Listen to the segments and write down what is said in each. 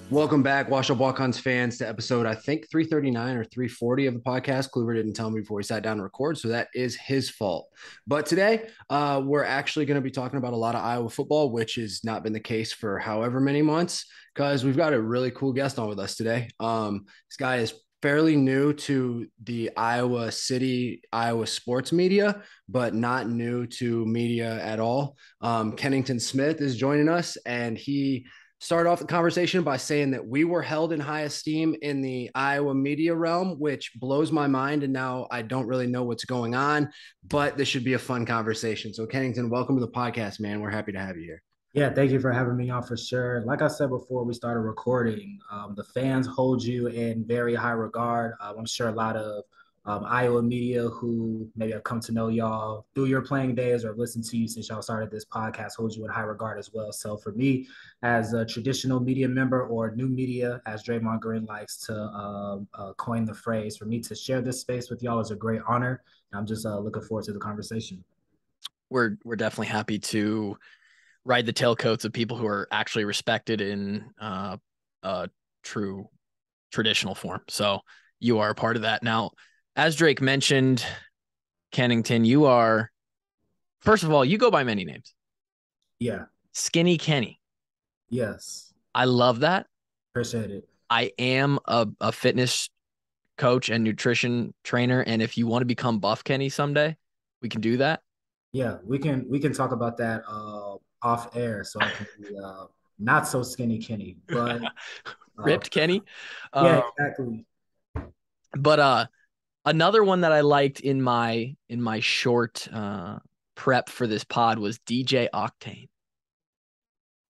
Welcome back, Wash Up Walk-Ons fans, to episode, I think, 339 or 340 of the podcast. Kluber didn't tell me before he sat down to record, so that is his fault. But today, we're actually going to be talking about a lot of Iowa football, which has not been the case for however many months, because we've got a really cool guest on with us today. This guy is fairly new to the Iowa City, Iowa sports media, but not new to media at all. Kennington Smith is joining us, and he start off the conversation by saying that we were held in high esteem in the Iowa media realm, which blows my mind. And now I don't really know what's going on, but this should be a fun conversation. So, Kennington, welcome to the podcast, man. We're happy to have you here. Yeah, thank you for having me on for sure. Like I said before we started recording, the fans hold you in very high regard. I'm sure a lot of Iowa media who maybe have come to know y'all through your playing days or have listened to you since y'all started this podcast hold you in high regard as well. So for me, as a traditional media member or new media, as Draymond Green likes to coin the phrase, for me to share this space with y'all is a great honor. I'm just looking forward to the conversation. We're definitely happy to ride the tailcoats of people who are actually respected in a true traditional form. So you are a part of that. Now, as Drake mentioned, Kennington, you are, first of all, you go by many names. Yeah. Skinny Kenny. Yes. I love that. Appreciate it. I am a fitness coach and nutrition trainer. And if you want to become buff Kenny someday, we can do that. Yeah, we can talk about that off air, so I can be not so skinny Kenny, but Ripped Kenny. yeah, exactly. But another one that I liked in my short prep for this pod was DJ Octane.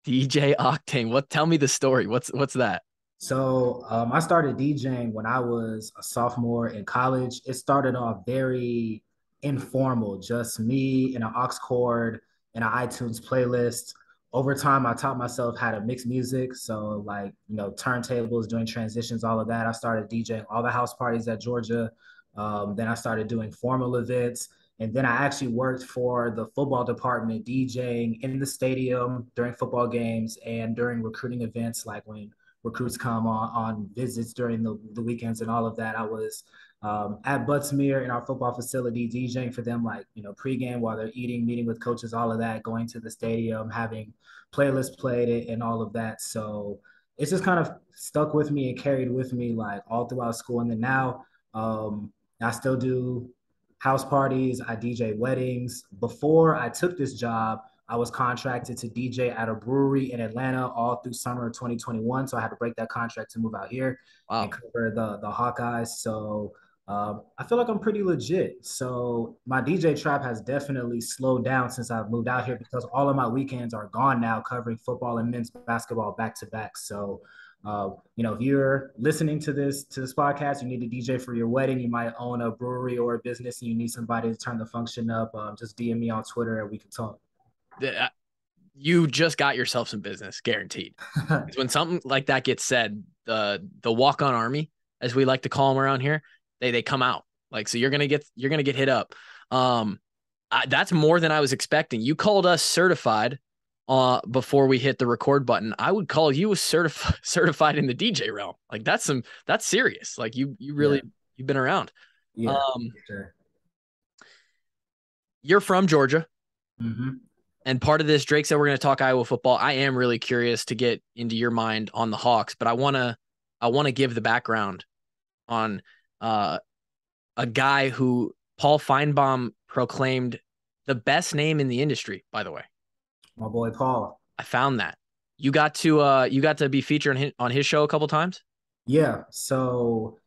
DJ Octane. Tell me the story. What's that? So I started DJing when I was a sophomore in college. It started off very informal, just me and an aux cord and an iTunes playlist. Over time, I taught myself how to mix music. So like, turntables, doing transitions, all of that. I started DJing all the house parties at Georgia. Then I started doing formal events. And then I actually worked for the football department, DJing in the stadium during football games and during recruiting events, like when recruits come on visits during the weekends and all of that. I was at Buttsmere in our football facility, DJing for them, like, pregame while they're eating, meeting with coaches, all of that, going to the stadium, having playlists played and all of that. So it's just kind of stuck with me and carried with me like all throughout school. And then now I still do house parties. I DJ weddings. Before I took this job, I was contracted to DJ at a brewery in Atlanta all through summer of 2021. So I had to break that contract to move out here and Wow. cover the Hawkeyes. So I feel like I'm pretty legit. So my DJ trap has definitely slowed down since I've moved out here because all of my weekends are gone now covering football and men's basketball back to back. So if you're listening to this podcast, you need a DJ for your wedding. You might own a brewery or a business, and you need somebody to turn the function up. Just DM me on Twitter, and we can talk. You just got yourself some business, guaranteed. When something like that gets said, the walk-on army, as we like to call them around here, they come out. Like, so you're gonna get hit up. That's more than I was expecting. You called us certified before we hit the record button. I would call you a certified in the DJ realm. Like that's serious. Like you really you've been around. Yeah, sure. You're from Georgia. Mm-hmm. And part of this, Drake said we're going to talk Iowa football. I am really curious to get into your mind on the Hawks, but I want to give the background on a guy who Paul Feinbaum proclaimed the best name in the industry, by the way. My boy Paul. I found that. You got to be featured on his show a couple times? Yeah. So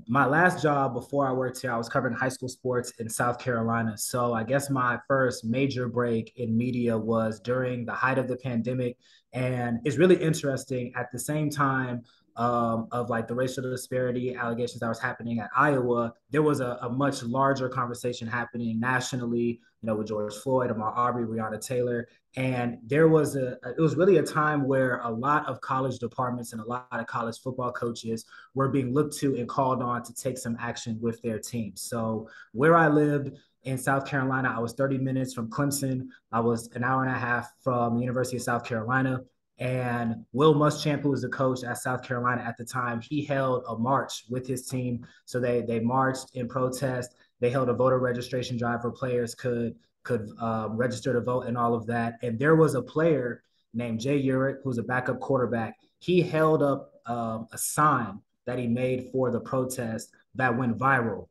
my last job before I worked here, I was covering high school sports in South Carolina. So I guess my first major break in media was during the height of the pandemic. And it's really interesting at the same time of like the racial disparity allegations that was happening at Iowa, there was a much larger conversation happening nationally, with George Floyd, Ahmaud Arbery, Breonna Taylor. And it was really a time where a lot of college departments and a lot of college football coaches were being looked to and called on to take some action with their teams. So where I lived in South Carolina, I was 30 minutes from Clemson. I was an hour and a half from the University of South Carolina. And Will Muschamp, who was the coach at South Carolina at the time, he held a march with his team. So they marched in protest. They held a voter registration drive where players could register to vote and all of that. And there was a player named Jay Urich, who's a backup quarterback. He held up a sign that he made for the protest that went viral.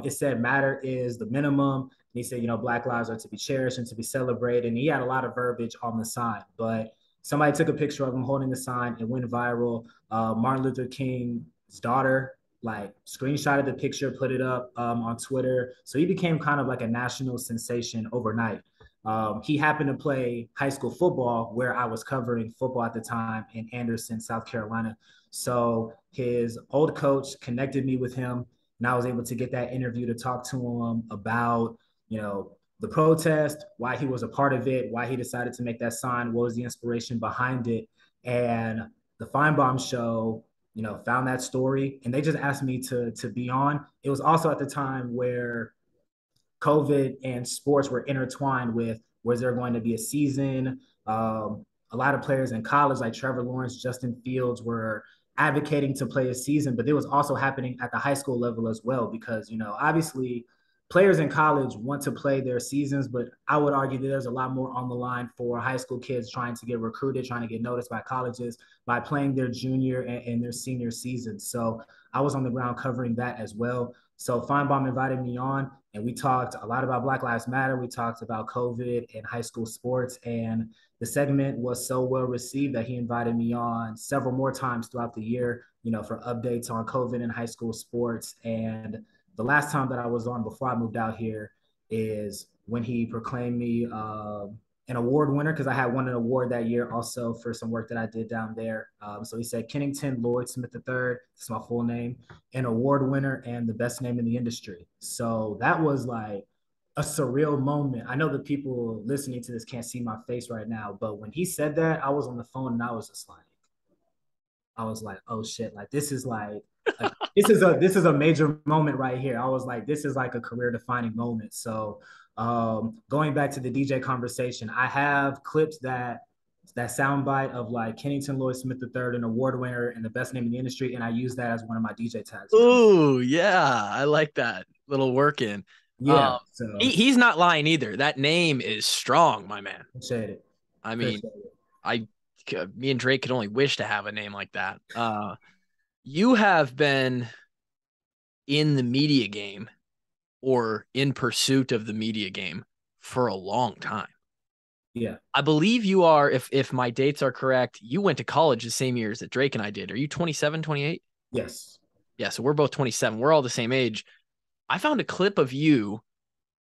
It said matter is the minimum. And he said, Black lives are to be cherished and to be celebrated. And he had a lot of verbiage on the sign, but somebody took a picture of him holding the sign. It went viral. Martin Luther King's daughter like screenshotted the picture, put it up on Twitter. So he became kind of like a national sensation overnight. He happened to play high school football where I was covering football at the time in Anderson, South Carolina. So his old coach connected me with him, and I was able to get that interview to talk to him about, the protest, why he was a part of it, why he decided to make that sign, what was the inspiration behind it. And the Feinbaum show, found that story, and they just asked me to be on. It was also at the time where COVID and sports were intertwined with, was there going to be a season? A lot of players in college like Trevor Lawrence, Justin Fields were advocating to play a season, but it was also happening at the high school level as well, because, obviously players in college want to play their seasons, but I would argue that there's a lot more on the line for high school kids trying to get recruited, trying to get noticed by colleges by playing their junior and their senior seasons. So I was on the ground covering that as well. So Feinbaum invited me on, and we talked a lot about Black Lives Matter. We talked about COVID and high school sports, and the segment was so well received that he invited me on several more times throughout the year, for updates on COVID and high school sports. And the last time that I was on before I moved out here is when he proclaimed me an award winner, because I had won an award that year also for some work that I did down there. So he said Kennington Lloyd Smith III, that's my full name, an award winner and the best name in the industry. So that was like a surreal moment. I know the people listening to this can't see my face right now, but when he said that, I was on the phone and I was just like, oh shit, like this is a major moment right here. I was like, this is like a career defining moment. So going back to the DJ conversation, I have clips that soundbite of like Kennington Lloyd Smith III, an award winner and the best name in the industry, and I use that as one of my DJ tags. Ooh, yeah, I like that little work in. Yeah, so he's not lying either. That name is strong, my man. Appreciate it. I mean, me and Drake could only wish to have a name like that. You have been in the media game or in pursuit of the media game for a long time. Yeah. I believe you are, if my dates are correct, you went to college the same years that Drake and I did. Are you 27, 28? Yes. Yeah, so we're both 27. We're all the same age. I found a clip of you.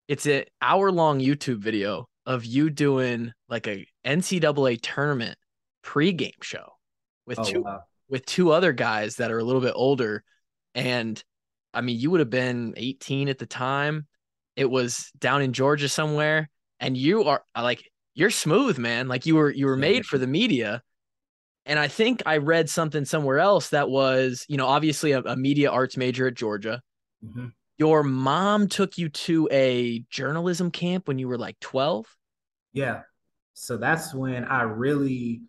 It's an hour-long YouTube video of you doing like a NCAA tournament pregame show with two other guys that are a little bit older. And I mean, you would have been 18 at the time. It was down in Georgia somewhere, and you are like, you're smooth, man. Like you were made for the media. And I think I read something somewhere else that was, obviously a media arts major at Georgia. Mm-hmm. Your mom took you to a journalism camp when you were like 12? Yeah. So that's when I really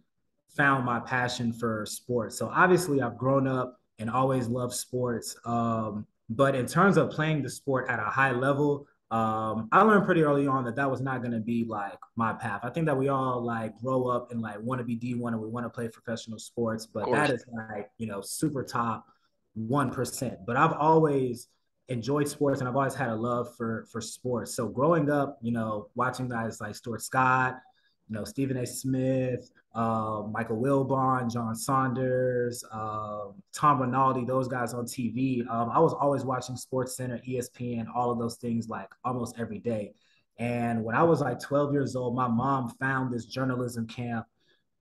found my passion for sports. So obviously I've grown up and always loved sports. But in terms of playing the sport at a high level, I learned pretty early on that was not going to be like my path. I think that we all like grow up and like want to be D1 and we want to play professional sports, but that is like, super top 1%. But I've always enjoyed sports and I've always had a love for sports. So growing up, watching guys like Stuart Scott, Stephen A. Smith, Michael Wilbon, John Saunders, Tom Rinaldi, those guys on TV. I was always watching SportsCenter, ESPN, all of those things like almost every day. And when I was like 12 years old, my mom found this journalism camp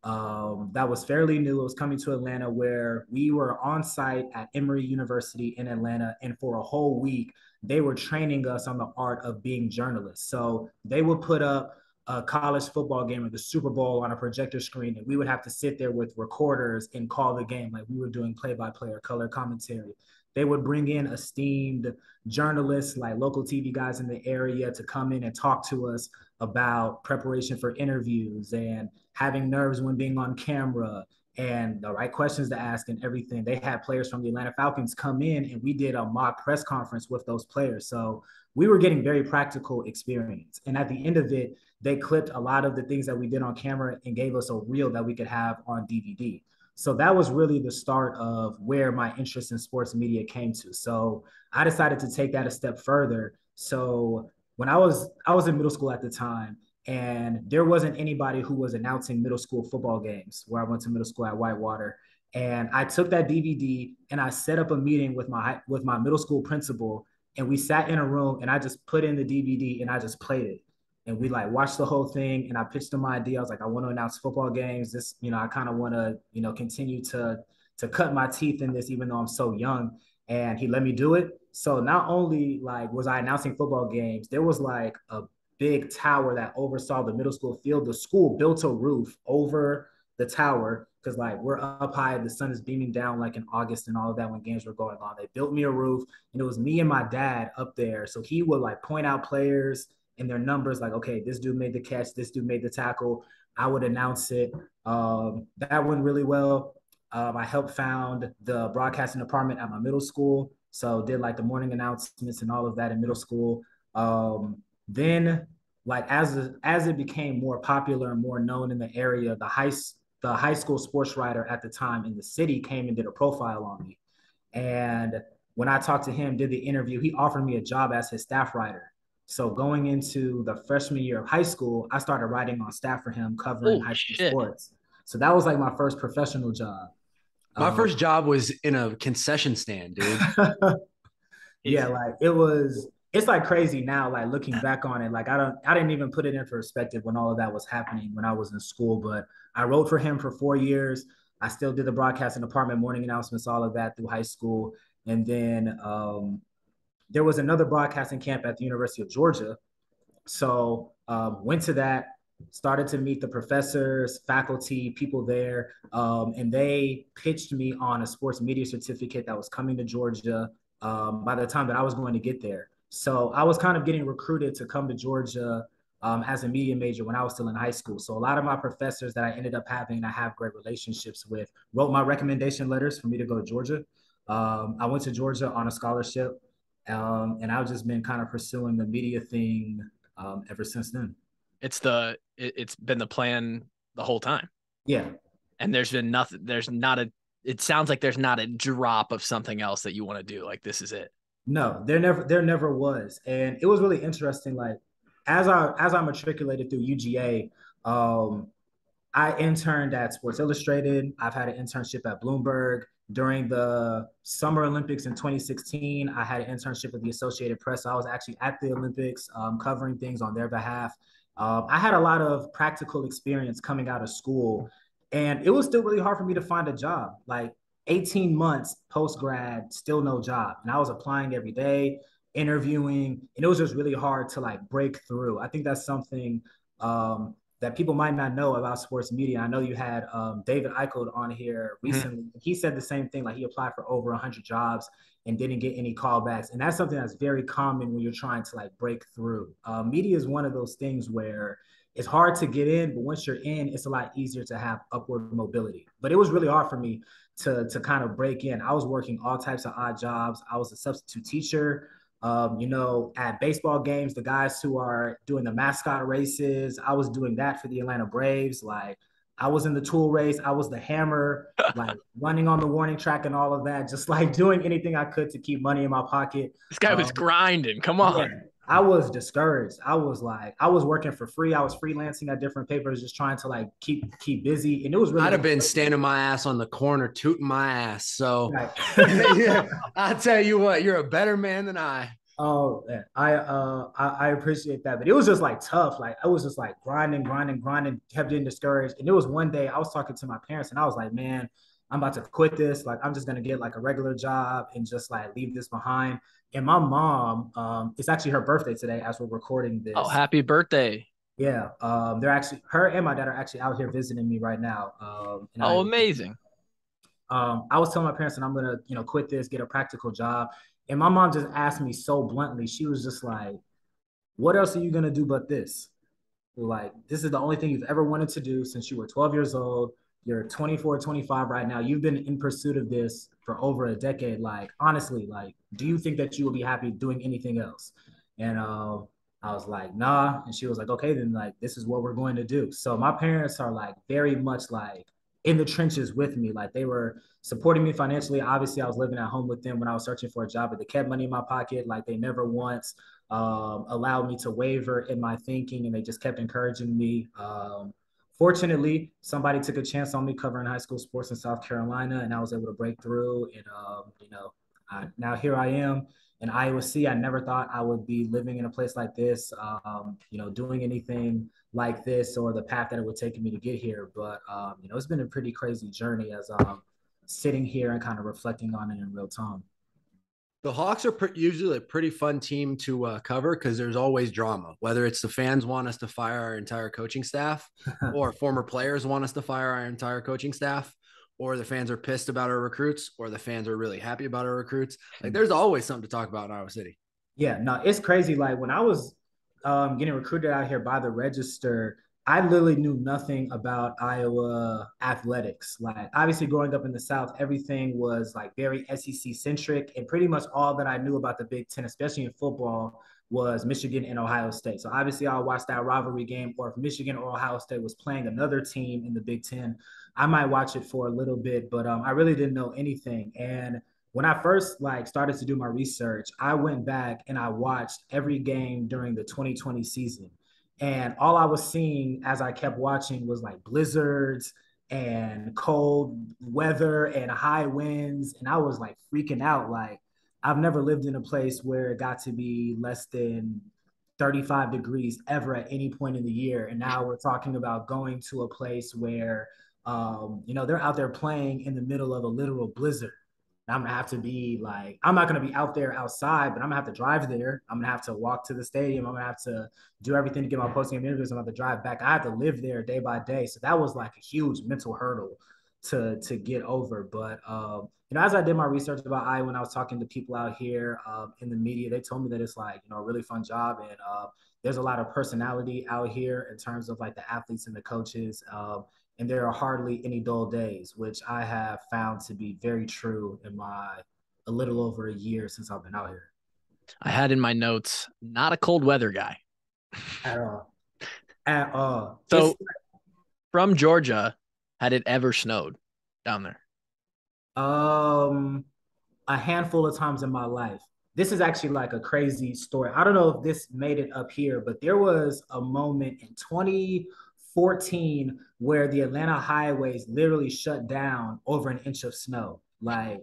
that was fairly new. It was coming to Atlanta, where we were on site at Emory University in Atlanta. And for a whole week, they were training us on the art of being journalists. So they would put up a college football game or the Super Bowl on a projector screen, and we would have to sit there with recorders and call the game like we were doing play-by-play or color commentary. they would bring in esteemed journalists, like local TV guys in the area, to come in and talk to us about preparation for interviews and having nerves when being on camera and the right questions to ask and everything. They had players from the Atlanta Falcons come in, and we did a mock press conference with those players. So we were getting very practical experience. And at the end of it, they clipped a lot of the things that we did on camera and gave us a reel that we could have on DVD. So that was really the start of where my interest in sports media came to. So I decided to take that a step further. So when I was in middle school at the time, and there wasn't anybody who was announcing middle school football games where I went to middle school at Whitewater. And I took that DVD and I set up a meeting with my middle school principal, and we sat in a room and I just put in the DVD and I just played it. And we like watched the whole thing, and I pitched him my idea. I was like, I want to announce football games. This, I kind of want to, continue to cut my teeth in this, even though I'm so young. And he let me do it. So not only like was I announcing football games, there was like a big tower that oversaw the middle school field. The school built a roof over the tower because like we're up high, the sun is beaming down like in August and all of that when games were going on. They built me a roof, and it was me and my dad up there. So he would like point out players and their numbers, like, okay, this dude made the catch, this dude made the tackle. I would announce it. That went really well. I helped found the broadcasting department at my middle school. So did like the morning announcements and all of that in middle school. Then like as it became more popular and more known in the area, the high school sports writer at the time in the city came and did a profile on me. And when I talked to him, did the interview, he offered me a job as his staff writer. So going into the freshman year of high school, I started writing on staff for him, covering high school sports. So that was like my first professional job. My first job was in a concession stand, dude. Yeah, like it's like crazy now, like looking back on it. Like I didn't even put it in perspective when all of that was happening when I was in school. But I wrote for him for 4 years. I still did the broadcasting department, morning announcements, all of that through high school. And then there was another broadcasting camp at the University of Georgia. So went to that, started to meet the professors, faculty, people there, and they pitched me on a sports media certificate that was coming to Georgia by the time that I was going to get there. So I was kind of getting recruited to come to Georgia as a media major when I was still in high school. So a lot of my professors that I ended up having, I have great relationships with, wrote my recommendation letters for me to go to Georgia. I went to Georgia on a scholarship, and I've just been kind of pursuing the media thing ever since then. It's been the plan the whole time. Yeah. And there's been nothing, it sounds like there's not a drop of something else that you want to do. Like, this is it. No, there never was. And it was really interesting. Like as I matriculated through UGA, I interned at Sports Illustrated. I've had an internship at Bloomberg. During the Summer Olympics in 2016, I had an internship with the Associated Press. So I was actually at the Olympics covering things on their behalf. I had a lot of practical experience coming out of school, and it was still really hard for me to find a job. Like 18 months post-grad, still no job. And I was applying every day, interviewing, and it was just really hard to like break through. I think that's something that people might not know about sports media. I know you had David Eichel on here recently. Mm-hmm. He said the same thing, like he applied for over 100 jobs and didn't get any callbacks. And that's something that's very common when you're trying to like break through. Media is one of those things where it's hard to get in, but once you're in, it's a lot easier to have upward mobility. But it was really hard for me to kind of break in. I was working all types of odd jobs. I was a substitute teacher. At baseball games, the guys who are doing the mascot races, I was doing that for the Atlanta Braves. Like I was in the tool race, I was the hammer, like running on the warning track and all of that, just like doing anything I could to keep money in my pocket. This guy was grinding. Come on. Yeah, I was discouraged. I was working for free. I was freelancing at different papers, just trying to like keep busy. And it was really I'd have been standing my ass on the corner, tooting my ass. So right. Yeah, I'll tell you what, you're a better man than I. Oh, man. I appreciate that, but it was just like tough. Like I was just like grinding, kept getting discouraged. And it was one day I was talking to my parents, and I was like, man, I'm about to quit this. Like, I'm just going to get like a regular job and just like leave this behind. And my mom, it's actually her birthday today as we're recording this. Oh, happy birthday. Yeah. They're actually, her and my dad are actually out here visiting me right now. Amazing. I was telling my parents that I'm gonna, quit this, get a practical job. And my mom just asked me so bluntly, she was just like, what else are you gonna do but this? Like, this is the only thing you've ever wanted to do since you were 12 years old. You're 24, 25 right now. You've been in pursuit of this for over a decade. Like, honestly, like, do you think that you would be happy doing anything else? And I was like, nah. And she was like, okay, then like, this is what we're going to do. So my parents are like very much like in the trenches with me. Like they were supporting me financially. Obviously, I was living at home with them when I was searching for a job, but they kept money in my pocket. Like they never once allowed me to waver in my thinking, and they just kept encouraging me. Fortunately, somebody took a chance on me covering high school sports in South Carolina, and I was able to break through. And now here I am in Iowa City. I never thought I would be living in a place like this, doing anything like this or the path that it would take me to get here. But it's been a pretty crazy journey as sitting here and kind of reflecting on it in real time. The Hawks are usually a pretty fun team to cover because there's always drama, whether it's the fans want us to fire our entire coaching staff or former players want us to fire our entire coaching staff, or the fans are pissed about our recruits, or the fans are really happy about our recruits. Like there's always something to talk about in Iowa City. Yeah, no, it's crazy. Like when I was getting recruited out here by the Register, I literally knew nothing about Iowa athletics. Like obviously growing up in the South, everything was like very SEC centric, and pretty much all that I knew about the Big Ten, especially in football, was Michigan and Ohio State. So obviously I'll watch that rivalry game, or if Michigan or Ohio State was playing another team in the Big Ten, I might watch it for a little bit, but I really didn't know anything. And when I first like started to do my research, I went back and I watched every game during the 2020 season. And all I was seeing as I kept watching was like blizzards and cold weather and high winds. And I was like freaking out. Like, I've never lived in a place where it got to be less than 35 degrees ever at any point in the year. And now we're talking about going to a place where, they're out there playing in the middle of a literal blizzard. I'm gonna have to be like, I'm not gonna be out there outside, but I'm gonna have to drive there. I'm gonna have to walk to the stadium. I'm gonna have to do everything to get my post-game interviews. I'm gonna have to drive back. I have to live there day by day. So that was like a huge mental hurdle to get over. But as I did my research about Iowa, when I was talking to people out here in the media, they told me that it's like a really fun job, and there's a lot of personality out here in terms of like the athletes and the coaches. And there are hardly any dull days, which I have found to be very true in my a little over a year since I've been out here. I had in my notes, not a cold weather guy. At all. At all. So from Georgia, had it ever snowed down there? A handful of times in my life. This is actually like a crazy story. I don't know if this made it up here, but there was a moment in 2014 where the Atlanta highways literally shut down over an inch of snow. Like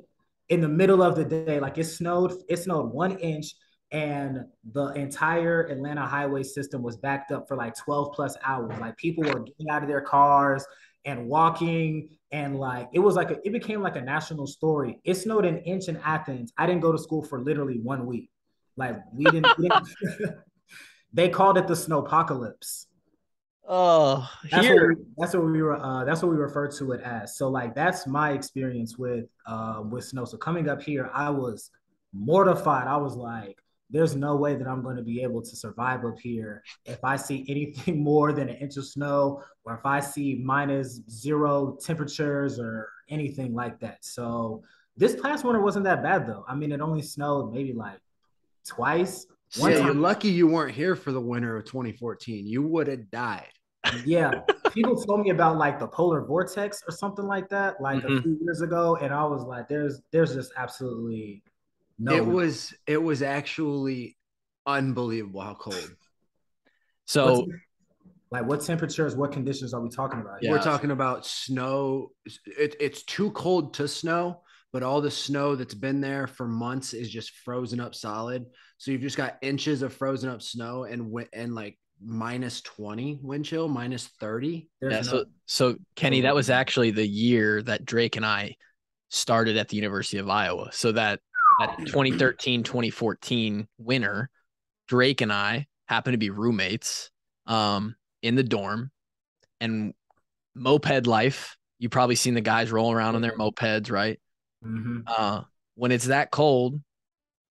in the middle of the day, like it snowed 1 inch, and the entire Atlanta highway system was backed up for like 12 plus hours. Like people were getting out of their cars and walking, and like it became like a national story. It snowed an inch in Athens. I didn't go to school for literally 1 week. Like we didn't they called it the Snowpocalypse. Oh, that's what we refer to it as. So like that's my experience with snow. So coming up here, I was mortified. I was like, there's no way that I'm going to be able to survive up here if I see anything more than an inch of snow, or if I see -0 temperatures or anything like that. So this past winter wasn't that bad though. I mean, it only snowed maybe like twice. One time. You're lucky you weren't here for the winter of 2014. You would have died. Yeah, people told me about like the polar vortex or something like that, like a few years ago, and I was like, "There's just absolutely no." It was actually unbelievable how cold. So, what temperatures, what conditions are we talking about? Yeah, we're talking about snow. It's too cold to snow, but all the snow that's been there for months is just frozen up solid. So you've just got inches of frozen up snow and like -20 wind chill, -30. Yeah. So Kenny, that was actually the year that Drake and I started at the University of Iowa. So that 2013, 2014 winter, Drake and I happened to be roommates in the dorm, and moped life, You probably seen the guys rolling around on their mopeds, right? Mm-hmm. When it's that cold,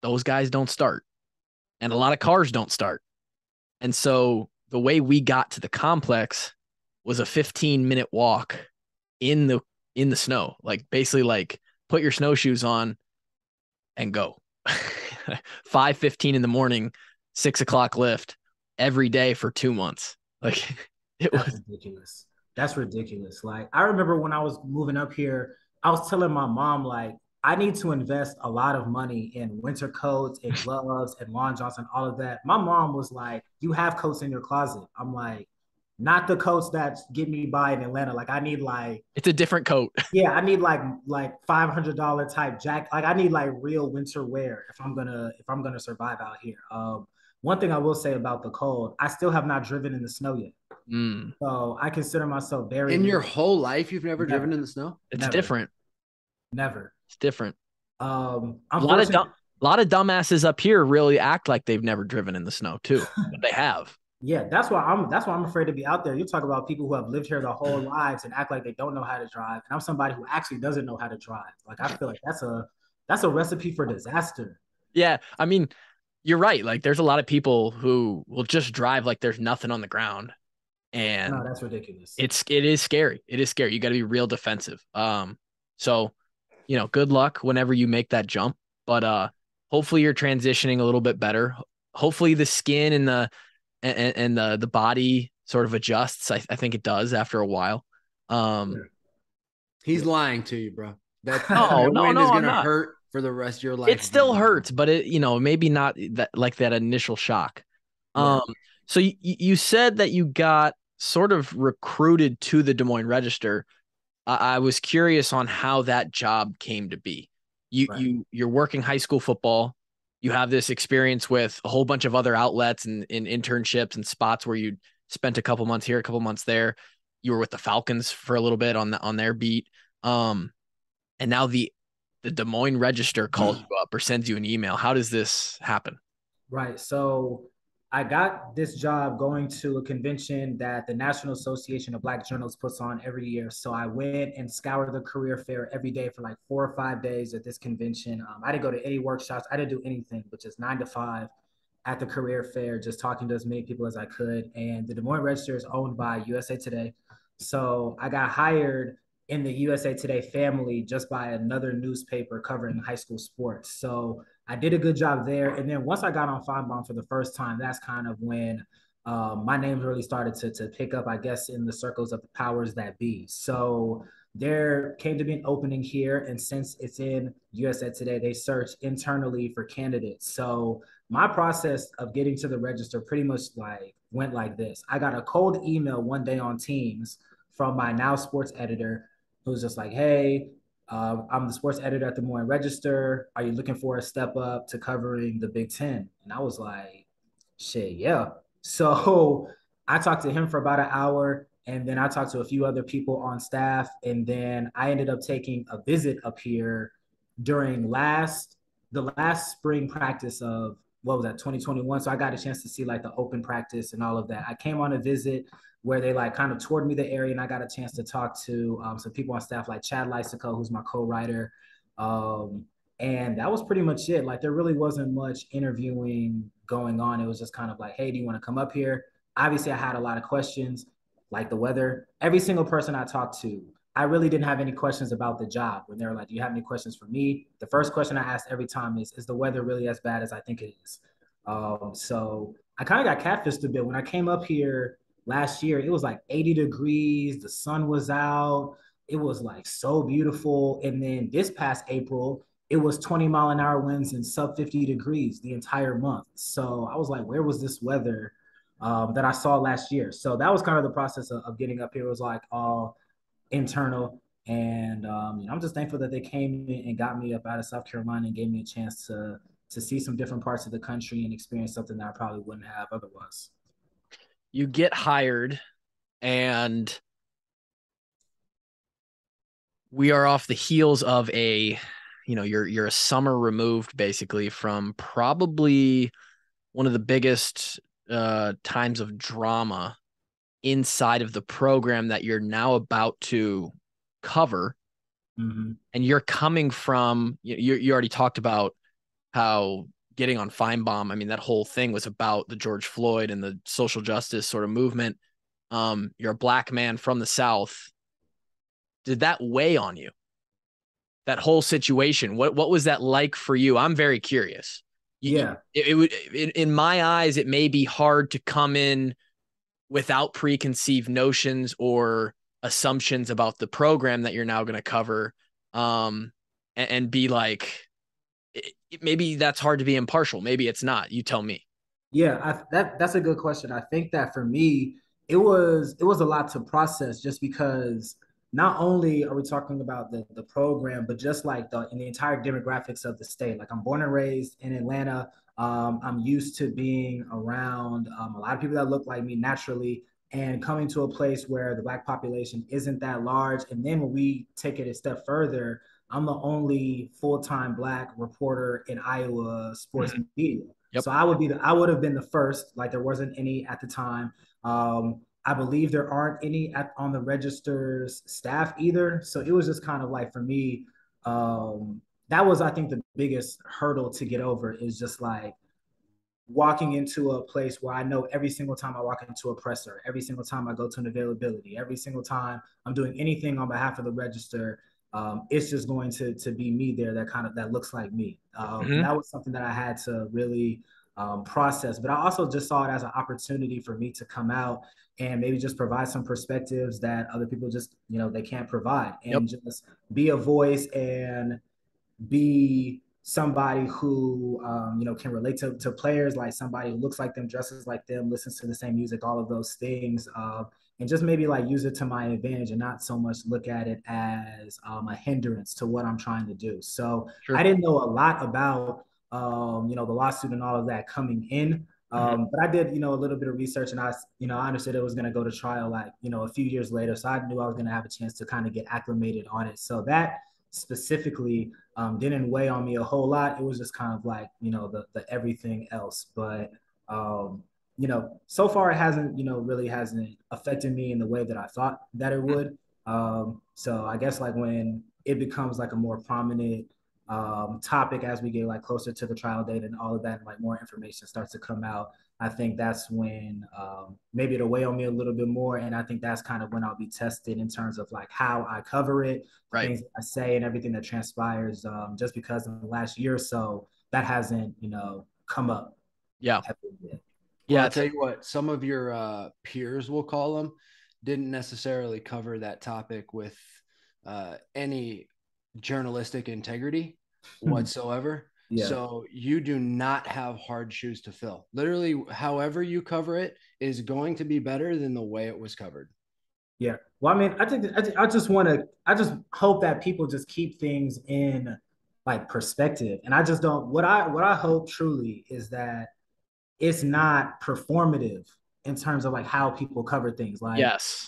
those guys don't start, and a lot of cars don't start. And so the way we got to the complex was a 15-minute walk in the snow. Like basically like put your snowshoes on and go. 5:15 in the morning, 6 o'clock lift every day for 2 months. Like That's ridiculous. That's ridiculous. Like I remember when I was moving up here, I was telling my mom like I need to invest a lot of money in winter coats and gloves and lawn jobs and all of that. My mom was like, "You have coats in your closet." I'm like, "Not the coats that get me by in Atlanta. Like I need like it's a different coat. yeah, I need like $500 type jacket. Like I need like real winter wear if I'm gonna survive out here." One thing I will say about the cold, I still have not driven in the snow yet. Mm. So I consider myself very In your whole life, you've never driven in the snow? It's never, different. never. It's different. I'm A lot of dumbasses up here really act like they've never driven in the snow too, but they have. yeah, that's why I'm afraid to be out there. You talk about people who have lived here their whole lives and act like they don't know how to drive. And I'm somebody who actually doesn't know how to drive. Like I feel like that's a recipe for disaster. Yeah, I mean, you're right. Like there's a lot of people who will just drive like there's nothing on the ground. And No, that's ridiculous. it is scary. It is scary. You got to be real defensive. So, good luck whenever you make that jump, but hopefully you're transitioning a little bit better. Hopefully the skin and the body sort of adjusts. I think it does after a while. He's lying to you, bro. That No, wind is I'm gonna not. hurt for the rest of your life. It still hurts, but maybe not that initial shock. Yeah. So you said that you got sort of recruited to the Des Moines Register. I was curious on how that job came to be. You're working high school football. You have this experience with a whole bunch of other outlets and in internships and spots where you spent a couple months here, a couple months there. You were with the Falcons for a little bit on their beat. And now the Des Moines Register calls you up or sends you an email. How does this happen? Right. So I got this job going to a convention that the National Association of Black Journalists puts on every year. So I went and scoured the career fair every day for like 4 or 5 days at this convention. I didn't go to any workshops. I didn't do anything, but just 9 to 5 at the career fair, just talking to as many people as I could. And the Des Moines Register is owned by USA Today. So I got hired in the USA Today family just by another newspaper covering high school sports. So I did a good job there. And then once I got on Feinbaum for the first time, that's kind of when my name really started to pick up, I guess, in the circles of the powers that be. So there came to be an opening here. And since it's in USA Today, they search internally for candidates. So my process of getting to the register pretty much like went like this. I got a cold email one day on Teams from my now sports editor who was just like, hey, I'm the sports editor at the Moines Register. Are you looking for a step up to covering the Big Ten? And I was like, shit, yeah. So I talked to him for about an hour, and then I talked to a few other people on staff, and then I ended up taking a visit up here during the last spring practice of what was that 2021. So I got a chance to see like the open practice and all of that. I came on a visit where they like kind of toured me the area, and I got a chance to talk to some people on staff like Chad Lysico, who's my co-writer. And that was pretty much it. Like there really wasn't much interviewing going on. It was just kind of like, hey, do you want to come up here? Obviously, I had a lot of questions like the weather. Every single person I talked to, I really didn't have any questions about the job. When they were like, do you have any questions for me? The first question I asked every time is the weather really as bad as I think it is? So I kind of got catfished a bit. When I came up here last year, it was like 80 degrees. The sun was out. It was like so beautiful. And then this past April, it was 20-mile-an-hour winds and sub 50 degrees the entire month. So I was like, where was this weather that I saw last year? So that was kind of the process of getting up here. It was like all internal. And I'm just thankful that they came in and got me up out of South Carolina and gave me a chance to see some different parts of the country and experience something that I probably wouldn't have otherwise. You get hired, and we are off the heels of you're a summer removed basically from probably one of the biggest times of drama inside of the program that you're now about to cover, Mm-hmm. and you're coming from, you already talked about how getting on Feinbaum, I mean, that whole thing was about the George Floyd and the social justice sort of movement. You're a black man from the South. Did that weigh on you? That whole situation? What was that like for you? I'm very curious. Yeah. It would, in my eyes, it may be hard to come in without preconceived notions or assumptions about the program that you're now going to cover, and be like, maybe that's hard to be impartial. Maybe it's not. You tell me. Yeah, that's a good question. I think that for me, it was a lot to process just because not only are we talking about the program, but just like the entire demographics of the state. Like I'm born and raised in Atlanta. I'm used to being around a lot of people that look like me naturally, and coming to a place where the Black population isn't that large. And then when we take it a step further, I'm the only full-time Black reporter in Iowa sports media. Yep. So I would have been the first. Like there wasn't any at the time. I believe there aren't any on the Register's staff either. So it was just kind of like for me, that was I think the biggest hurdle to get over is just like walking into a place where I know every single time I walk into a presser, every single time I go to an availability, every single time I'm doing anything on behalf of the Register, it's just going to be me there that looks like me. And that was something that I had to really process. But I also just saw it as an opportunity for me to come out and maybe just provide some perspectives that other people just, they can't provide, and just be a voice and be somebody who can relate to players, like somebody who looks like them, dresses like them, listens to the same music, all of those things, and just maybe like use it to my advantage and not so much look at it as a hindrance to what I'm trying to do. So Sure. I didn't know a lot about the lawsuit and all of that coming in. But I did, a little bit of research, and I understood it was going to go to trial, like, a few years later. So I knew I was going to have a chance to kind of get acclimated on it. So that specifically didn't weigh on me a whole lot. It was just kind of like, the everything else. But, so far it hasn't, really hasn't affected me in the way that I thought that it would. So I guess like when it becomes like a more prominent topic as we get like closer to the trial date and all of that, and like more information starts to come out, I think that's when maybe it'll weigh on me a little bit more. And I think that's kind of when I'll be tested in terms of like how I cover it, Right. things I say, and everything that transpires. Just because in the last year or so that hasn't, come up. Yeah. Well, Yeah. I'll tell you what, some of your peers, we'll call them, didn't necessarily cover that topic with any journalistic integrity whatsoever. Yeah. So you do not have hard shoes to fill. Literally, however you cover it is going to be better than the way it was covered. Yeah. Well, I mean, I just hope that people just keep things in like perspective. And I just don't, what I hope truly is that it's not performative in terms of like how people cover things. Like, Yes.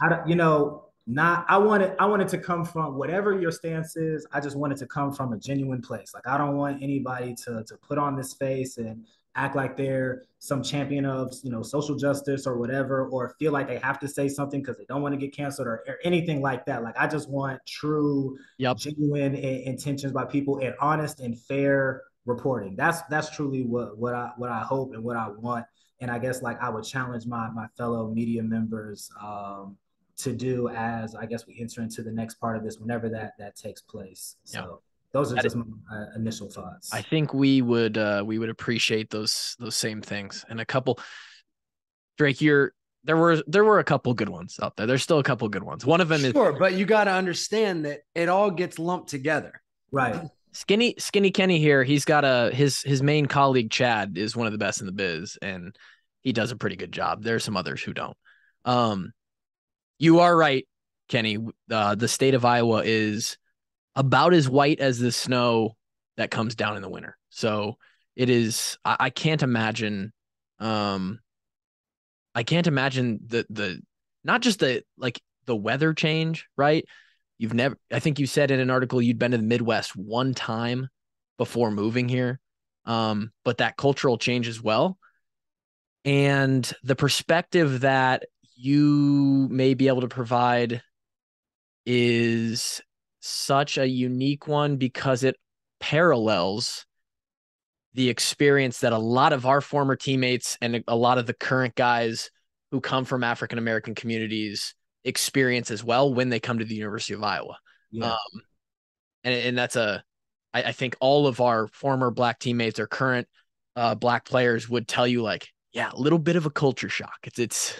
not, I want it to come from whatever your stance is. I just want it to come from a genuine place. Like, I don't want anybody to put on this face and act like they're some champion of, social justice or whatever, or feel like they have to say something because they don't want to get canceled or anything like that. Like, I just want true, genuine intentions by people and honest and fair reporting. That's truly what I hope and what I want. And I guess like I would challenge my fellow media members to do as I guess we enter into the next part of this, whenever that takes place. So those are just my initial thoughts. I think we would appreciate those same things. And a couple, Drake, there were a couple good ones out there. There's still a couple good ones. One of them is but you got to understand that it all gets lumped together. Right. Skinny Kenny here. He's got his main colleague Chad is one of the best in the biz, and he does a pretty good job. There's some others who don't. You are right, Kenny. The state of Iowa is about as white as the snow that comes down in the winter. So it is. I can't imagine. I can't imagine the not just the weather change, right? I think you said in an article you'd been to the Midwest one time before moving here. But that cultural change as well. And the perspective that you may be able to provide is such a unique one because it parallels the experience that a lot of our former teammates and a lot of the current guys who come from African American communities experience as well when they come to the University of Iowa. Yeah. And that's I think all of our former Black teammates or current Black players would tell you, like, yeah, a little bit of a culture shock. It's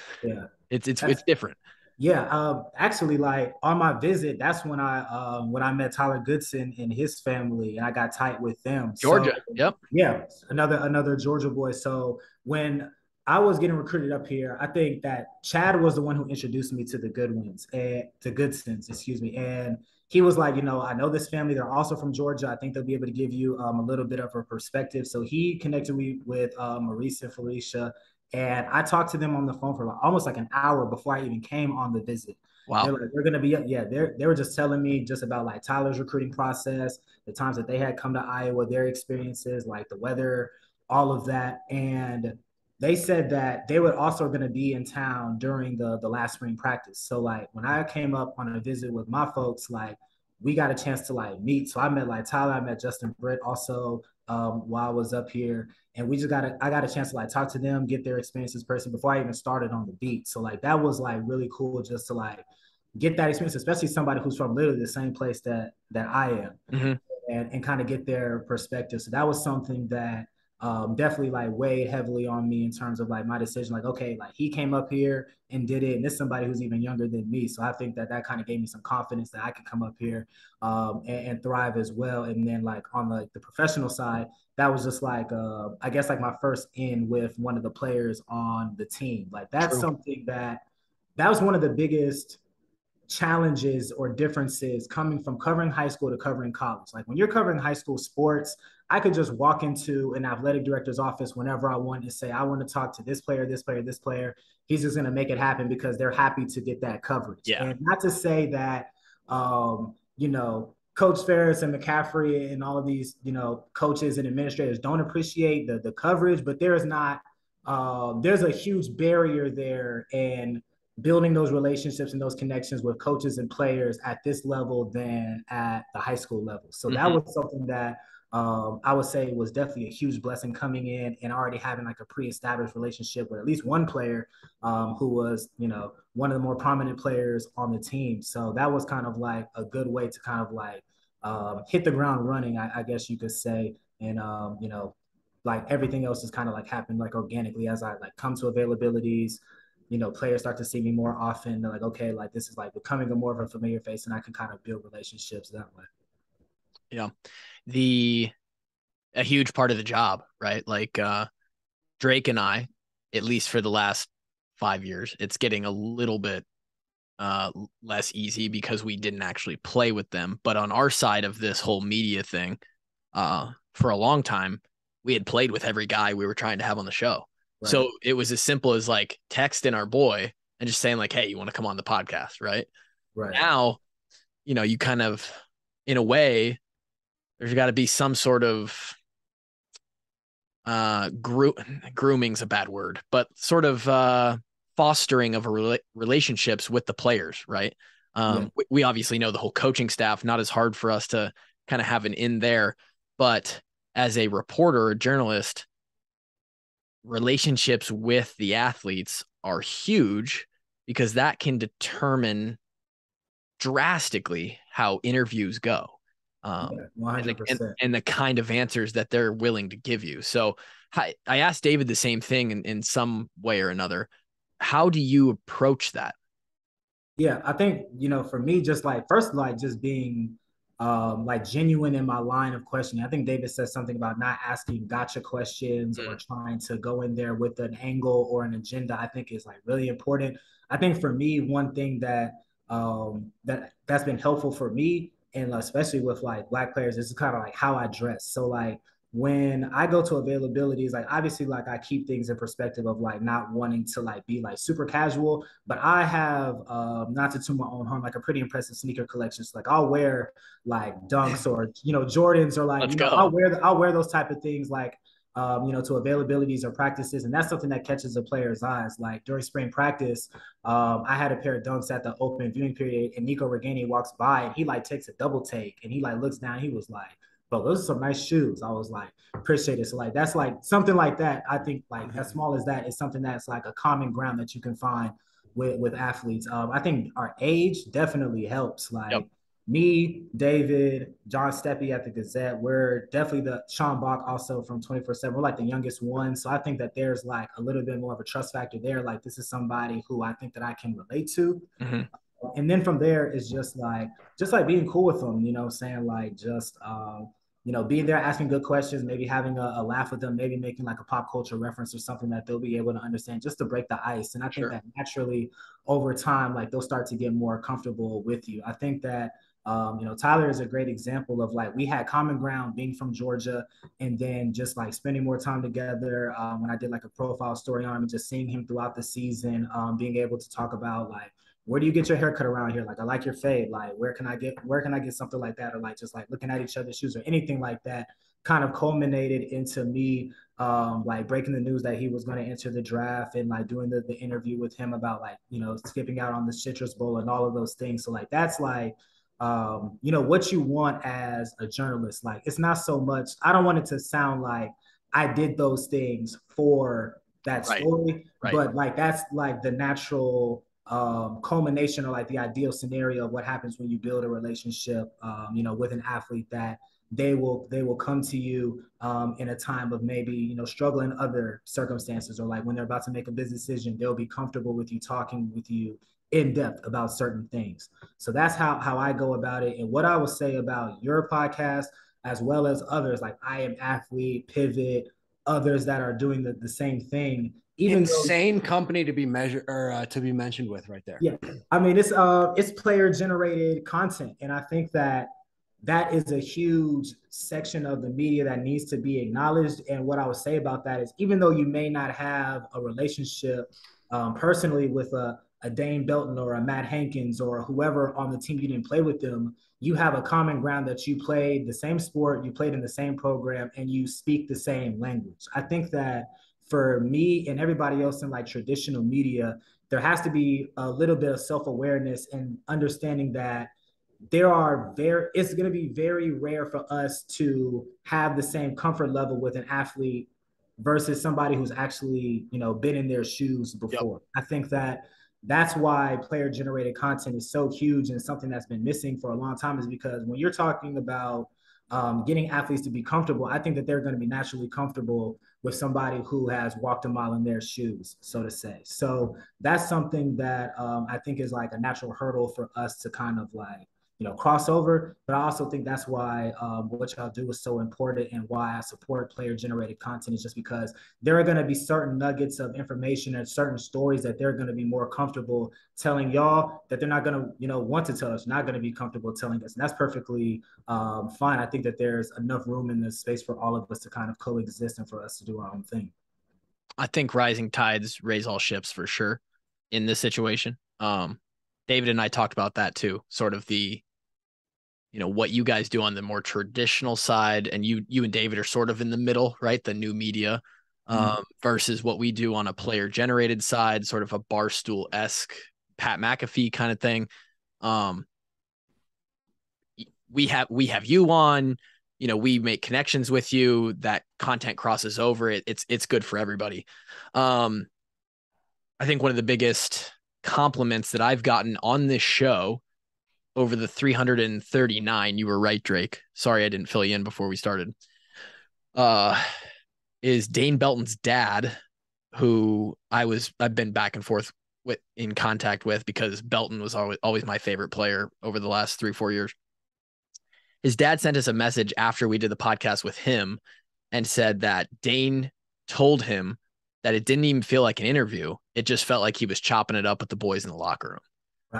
different. Yeah, actually, like on my visit, that's when I met Tyler Goodson and his family, and I got tight with them. So Georgia, yep. yeah, another Georgia boy. So when I was getting recruited up here, I think that Chad was the one who introduced me to the Goodwins and to Goodsons, excuse me. And he was like, I know this family. They're also from Georgia. I think they'll be able to give you a little bit of a perspective. So he connected me with Maurice and Felicia. And I talked to them on the phone for almost like an hour before I even came on the visit. Wow. They're like, we're gonna be, yeah. They were just telling me just about like Tyler's recruiting process, the times that they had come to Iowa, their experiences, like the weather, all of that. And they said that they were also going to be in town during the last spring practice. So like when I came up on a visit with my folks, like we got a chance to like meet. So I met like Tyler, I met Justin Britt also while I was up here. And I got a chance to like talk to them, get their experiences person before I even started on the beat. So like that was like really cool just to like get that experience, especially somebody who's from literally the same place that I am, and kind of get their perspective. So that was something that definitely like weighed heavily on me in terms of like my decision. Like, okay, like he came up here and did it, and this is somebody who's even younger than me. So I think that kind of gave me some confidence that I could come up here and thrive as well. And then like on the professional side, that was just like I guess like my first in with one of the players on the team. Like that's something that was one of the biggest challenges or differences coming from covering high school to covering college. Like when you're covering high school sports, I could just walk into an athletic director's office whenever I want and say, I want to talk to this player, this player, this player. He's just going to make it happen because they're happy to get that coverage. Yeah. And not to say that, Coach Ferris and McCaffrey and all of these, coaches and administrators don't appreciate the coverage, but there's a huge barrier there. And building those relationships and those connections with coaches and players at this level than at the high school level. So that was something that I would say was definitely a huge blessing coming in and already having like a pre-established relationship with at least one player who was, one of the more prominent players on the team. So that was kind of like a good way to kind of like hit the ground running, I guess you could say. And, like everything else has kind of like happened like organically as I like come to availabilities. Players start to see me more often. They're like, okay, like this is like becoming a more of a familiar face, and I can kind of build relationships that way. Yeah. A huge part of the job, right? Like Drake and I, at least for the last 5 years, it's getting a little bit less easy because we didn't actually play with them. But on our side of this whole media thing, for a long time, we had played with every guy we were trying to have on the show. Right. So it was as simple as like texting our boy and just saying like, hey, you want to come on the podcast, right? Right. Now, you kind of, in a way, there's got to be some sort of grooming's a bad word, but sort of fostering of relationships with the players, right? We obviously know the whole coaching staff, not as hard for us to kind of have an in there, but as a reporter, a journalist, relationships with the athletes are huge because that can determine drastically how interviews go. 100%. And the kind of answers that they're willing to give you. So I asked David the same thing in some way or another. How do you approach that? Yeah, I think, for me, just like first, like just being like genuine in my line of questioning. I think David said something about not asking gotcha questions or trying to go in there with an angle or an agenda. I think is like really important. I think for me, one thing that that's been helpful for me, and especially with like Black players, is kind of like how I dress. So like when I go to availabilities, like obviously like I keep things in perspective of like not wanting to like be like super casual, but I have not to toot my own horn, like a pretty impressive sneaker collection. So like I'll wear like Dunks or Jordans or like I'll wear those type of things like to availabilities or practices. And that's something that catches a player's eyes. Like during spring practice, I had a pair of dunks at the open viewing period, and Nico Reganey walks by and he like takes a double take and he like looks down. He was like, bro, those are some nice shoes. I was like, appreciate it. So like, that's like something like that. I think like as small as that is something that's like a common ground that you can find with athletes. I think our age definitely helps. Like me, David, John Steppe at the Gazette, we're definitely the Sean Bach also from 24/7. We're like the youngest one. So I think that there's like a little bit more of a trust factor there. Like this is somebody who I think that I can relate to. Mm-hmm. And then from there is just like being cool with them, saying like just being there, asking good questions, maybe having a laugh with them, maybe making like a pop culture reference or something that they'll be able to understand just to break the ice. And I think that naturally over time, like they'll start to get more comfortable with you. I think that Tyler is a great example of like we had common ground being from Georgia, and then just like spending more time together. When I did like a profile story on him and just seeing him throughout the season, being able to talk about like, where do you get your haircut around here? Like, I like your fade. Like, where can I get something like that? Or like just like looking at each other's shoes or anything like that kind of culminated into me like breaking the news that he was going to enter the draft and like doing the interview with him about like, skipping out on the Citrus Bowl and all of those things. So like that's like what you want as a journalist. Like it's not so much, I don't want it to sound like I did those things for that story, but like that's like the natural culmination or like the ideal scenario of what happens when you build a relationship with an athlete, that they will come to you in a time of maybe struggling other circumstances, or like when they're about to make a business decision, they'll be comfortable with you talking with you in depth about certain things. So that's how I go about it. And what I would say about your podcast, as well as others like I Am Athlete, Pivot, others that are doing the same thing. Insane company to be measured or to be mentioned with right there. Yeah, I mean it's player generated content, and I think that is a huge section of the media that needs to be acknowledged. And what I would say about that is, even though you may not have a relationship personally with a Dane Belton or a Matt Hankins or whoever on the team, you didn't play with them, you have a common ground that you played the same sport, you played in the same program, and you speak the same language. I think that for me and everybody else in like traditional media, there has to be a little bit of self-awareness and understanding that it's going to be very rare for us to have the same comfort level with an athlete versus somebody who's actually, been in their shoes before. I think that's why player generated content is so huge, and something that's been missing for a long time, is because when you're talking about getting athletes to be comfortable, I think that they're going to be naturally comfortable with somebody who has walked a mile in their shoes, so to say. So that's something that I think is like a natural hurdle for us to kind of like, crossover. But I also think that's why what y'all do is so important, and why I support player generated content is just because there are going to be certain nuggets of information and certain stories that they're going to be more comfortable telling y'all that they're not going to, want to tell us, not going to be comfortable telling us. And that's perfectly fine. I think that there's enough room in this space for all of us to kind of coexist and for us to do our own thing. I think rising tides raise all ships for sure in this situation. David and I talked about that too, sort of the, what you guys do on the more traditional side, and you and David are sort of in the middle, right? The new media versus what we do on a player generated side, sort of a Barstool-esque Pat McAfee kind of thing. We have you on, we make connections with you, that content crosses over. It's good for everybody. I think one of the biggest compliments that I've gotten on this show over the 339, you were right, Drake. Sorry, I didn't fill you in before we started. Is Dane Belton's dad, who I've been back and forth in contact with, because Belton was always my favorite player over the last 3-4 years. His dad sent us a message after we did the podcast with him and said that Dane told him that it didn't even feel like an interview. It just felt like he was chopping it up with the boys in the locker room.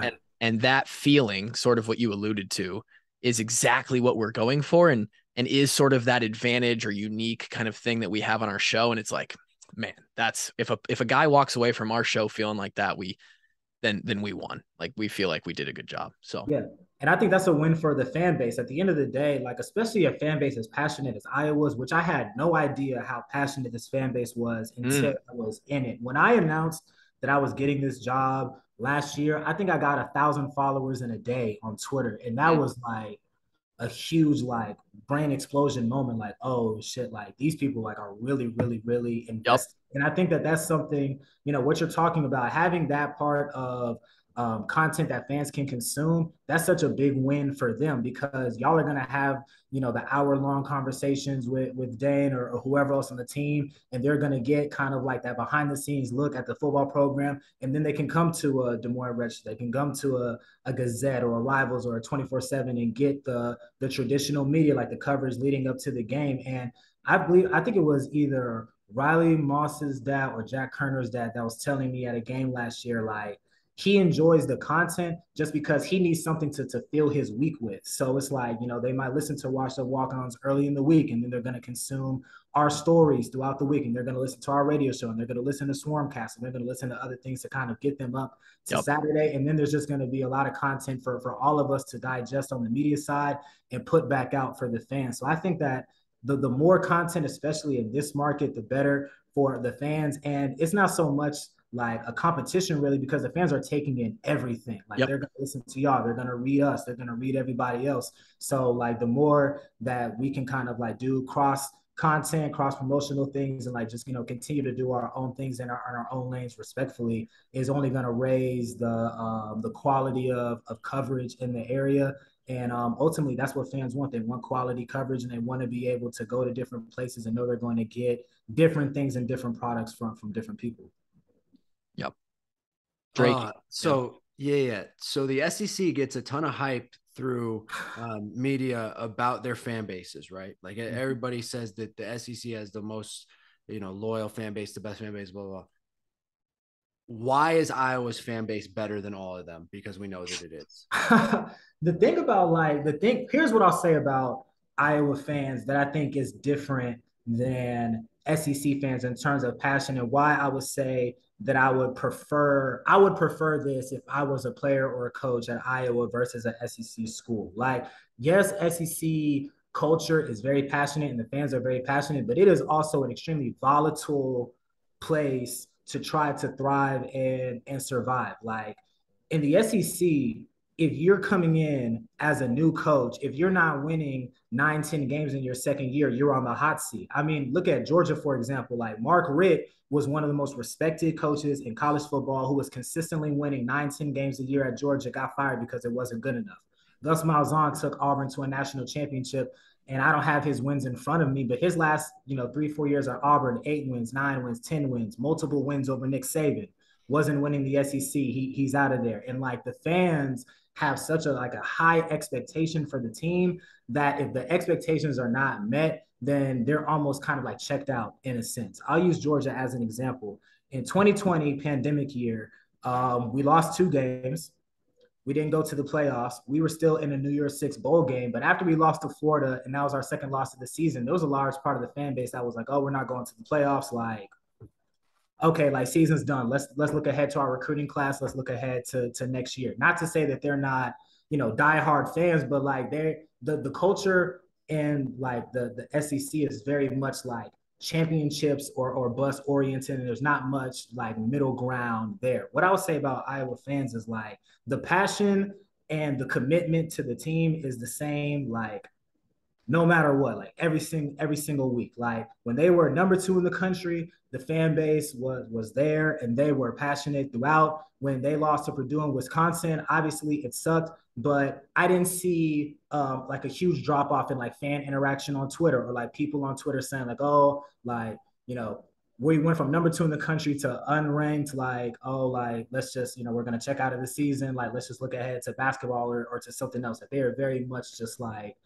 Right. And that feeling, sort of what you alluded to, is exactly what we're going for, and is sort of that advantage or unique kind of thing that we have on our show. And it's like, man, that's if a guy walks away from our show feeling like that, then we won. Like, we feel like we did a good job. So yeah. And I think that's a win for the fan base. At the end of the day, like especially a fan base as passionate as Iowa's, which I had no idea how passionate this fan base was until I was in it. When I announced that I was getting this job last year, I think I got 1,000 followers in a day on Twitter, and that was like a huge like brain explosion moment. Like, oh shit, like these people like are really, really, really Yep. invested. And I think that that's something, what you're talking about, having that part of content that fans can consume, that's such a big win for them because y'all are going to have, the hour-long conversations with Dane or whoever else on the team, and they're going to get kind of like that behind-the-scenes look at the football program, and then they can come to a Des Moines Register, they can come to a Gazette or a Rivals or a 24/7 and get the traditional media, like the coverage leading up to the game. And I think it was either Riley Moss's dad or Jack Kerner's dad that was telling me at a game last year, like, he enjoys the content just because he needs something to fill his week with. So it's like, they might listen to Watch the Walk-Ons early in the week, and then they're going to consume our stories throughout the week, and they're going to listen to our radio show, and they're going to listen to Swarmcast, and they're going to listen to other things to kind of get them up to Saturday. And then there's just going to be a lot of content for all of us to digest on the media side and put back out for the fans. So I think that the more content, especially in this market, the better for the fans. And it's not so much like a competition really, because the fans are taking in everything. Like they're going to listen to y'all, they're going to read us, they're going to read everybody else. So like the more that we can kind of like do cross content, cross promotional things, and like just continue to do our own things in our own lanes respectfully, is only going to raise the quality of coverage in the area. And ultimately, that's what fans want. They want quality coverage, and they want to be able to go to different places and know they're going to get different things and different products from different people. Yep. Drake. So the SEC gets a ton of hype through media about their fan bases, right? Like everybody says that the SEC has the most, loyal fan base, the best fan base, blah, blah, blah. Why is Iowa's fan base better than all of them? Because we know that it is. Here's what I'll say about Iowa fans that I think is different than SEC fans in terms of passion, and why I would say that I would prefer this if I was a player or a coach at Iowa versus an SEC school. Like, yes, SEC culture is very passionate and the fans are very passionate, but it is also an extremely volatile place to try to thrive and survive. Like in the SEC, if you're coming in as a new coach, if you're not winning 9-10 games in your second year, you're on the hot seat. I mean, look at Georgia, for example. Like Mark Richt was one of the most respected coaches in college football who was consistently winning 9-10 games a year at Georgia, got fired because it wasn't good enough. Gus Malzahn took Auburn to a national championship, and I don't have his wins in front of me, but his last 3-4 years at Auburn, 8 wins, 9 wins, 10 wins, multiple wins over Nick Saban, wasn't winning the SEC. He's out of there. And like the fans have such a high expectation for the team that if the expectations are not met, then they're almost kind of like checked out in a sense. I'll use Georgia as an example. In 2020 pandemic year, we lost 2 games. We didn't go to the playoffs. We were still in a New Year's Six bowl game. But after we lost to Florida, and that was our second loss of the season, there was a large part of the fan base that was like, oh, we're not going to the playoffs. Like, okay, like season's done. Let's look ahead to our recruiting class. Let's look ahead to next year. Not to say that they're not, diehard fans, but like the culture and like the SEC is very much like championships or bust oriented, and there's not much like middle ground there. What I would say about Iowa fans is like the passion and the commitment to the team is the same, like no matter what, like every single week. Like when they were number 2 in the country, the fan base was there and they were passionate throughout. When they lost to Purdue and Wisconsin, obviously it sucked, but I didn't see like a huge drop off in like fan interaction on Twitter, or like people on Twitter saying like, oh, like, we went from number 2 in the country to unranked, like, oh, like, let's just, we're going to check out of the season. Like, let's just look ahead to basketball or to something else. Like, they are very much just like,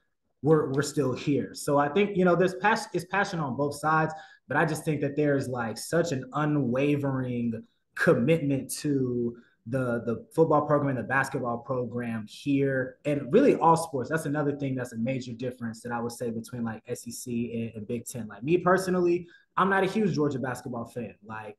we're still here. So I think, there's passion on both sides, but I just think that there's like such an unwavering commitment to the football program and the basketball program here, and really all sports. That's another thing that's a major difference that I would say between like SEC and Big Ten. Like me personally, I'm not a huge Georgia basketball fan. Like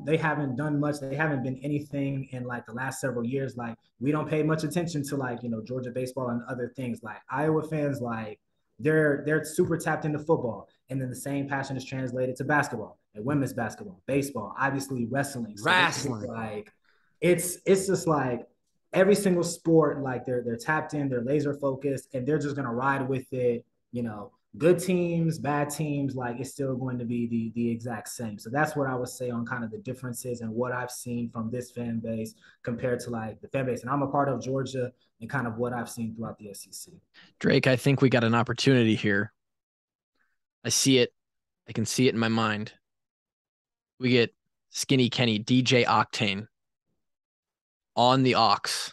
they haven't done much. They haven't been anything in like the last several years. Like we don't pay much attention to like, Georgia baseball and other things. Like Iowa fans, like they're super tapped into football. And then the same passion is translated to basketball and women's basketball, baseball, obviously wrestling. So like it's just like every single sport, like they're tapped in, they're laser focused, and they're just gonna ride with it, good teams, bad teams, like it's still going to be the exact same. So that's what I would say on kind of the differences and what I've seen from this fan base compared to like the fan base. And I'm a part of Georgia and kind of what I've seen throughout the SEC. Drake, I think we got an opportunity here. I see it. I can see it in my mind. We get Skinny Kenny, DJ Octane on the aux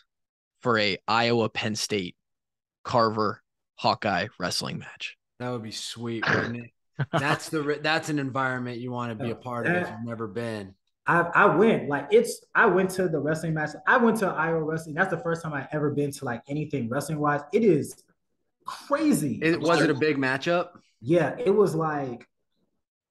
for a Iowa Penn State Carver Hawkeye wrestling match. That would be sweet, wouldn't it? That's an environment you want to be a part of if you've never been. I went to the wrestling match. I went to Iowa wrestling. That's the first time I ever been to like anything wrestling wise. It is crazy. Was it a big matchup? Yeah, it was like